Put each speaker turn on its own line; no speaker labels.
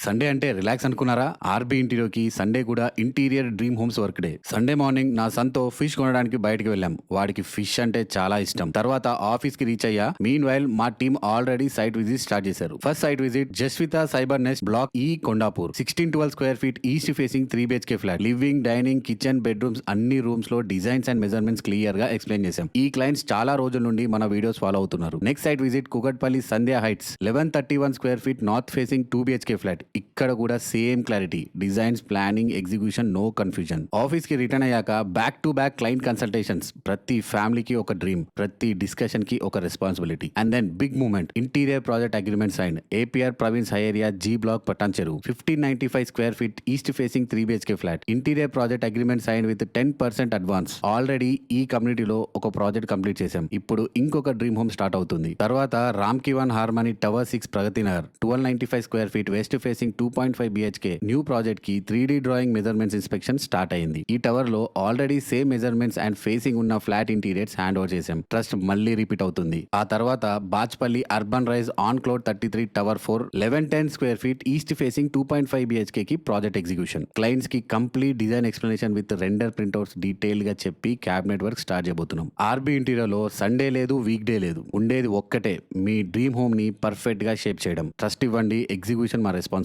Sunday అంటే relax అనుకున్నారా? RB ఇంటీరియోకి Sunday కూడా interior dream homes work day. Sunday morning నా సన్తో ఫిష్ కొనడానికి బయటకు వెళ్ళాం. వాడికి ఫిష్ అంటే చాలా ఇష్టం. తర్వాత ఆఫీస్ కి రీచ్ అయ్యా. మీన్ వైల్ మా team already site visit start చేశారు. First site visit Jaswitha cyber nest block ఈ Kondapur 1612 square feet east facing 3 BHK flat. Living, dining, kitchen, bedrooms అన్ని రూమ్స్ లో డిజైన్స్ అండ్ మెజర్మెంట్స్ క్లియర్ గా ఎక్స్ప్లెయిన్ చేశాం. ఈ క్లయింట్స్ చాలా రోజుల నుండి మన వీడియోస్ ఫాలో అవుతున్నారు. Next site visit Kukatpally Sandhya heights 1131 square feet north facing 2 BHK flat. ఇక్కడ కూడా same clarity, designs, planning, execution, no confusion. Office కి రిటర్న్ అయ్యాక back to back client consultations. ప్రతి ఫ్యామిలీకి ఒక డ్రీమ్, ప్రతి డిస్కషన్ కి ఒక responsibility. And then big moment, interior project agreement sign. APR Praveen's high area G block Patancheru 1595 square feet east facing 3 BHK flat. Interior project agreement sign with 10% advance. Already ఈ కమ్యూనిటీలో ఒక project complete చేశాం. ఇప్పుడు ఇంకొక dream home start అవుతుంది. తర్వాత రామ్ కివన్ harmony tower 6 Pragathi Nagar 1295 square feet west facing 2.5 BHK new project కి 3D drawing measurements inspection start అయింది. ఈ టవర్ లో already same measurements and facing ఉన్న ఫ్లాట్ ఇంటీరియర్స్ హ్యాండ్ ఓవర్ చేశాం. ట్రస్ట్ మళ్ళీ రిపీట్ అవుతుంది. ఆ తర్వాత Bachupally urban rise on cloud 33 tower 4 1110 square feet east facing 2.5 BHK కి ప్రాజెక్ట్ ఎగ్జిక్యూషన్. క్లయింట్స్ కి complete design explanation with render printouts detail గా చెప్పి క్యాబినెట్ వర్క్ స్టార్ట్ చేయబోతున్నాం. ఆర్బీ ఇంటీరియర్ లో సండే లేదు, వీక్ డే లేదు. ఉండేది ఒక్కటే, మీ డ్రీమ్ హోమ్ ని పర్ఫెక్ట్ గా షేప్ చేయడం. ట్రస్ట్ ఇవ్వండి, ఎగ్జిక్యూషన్ మా రెస్పాన్సిబిలిటీ.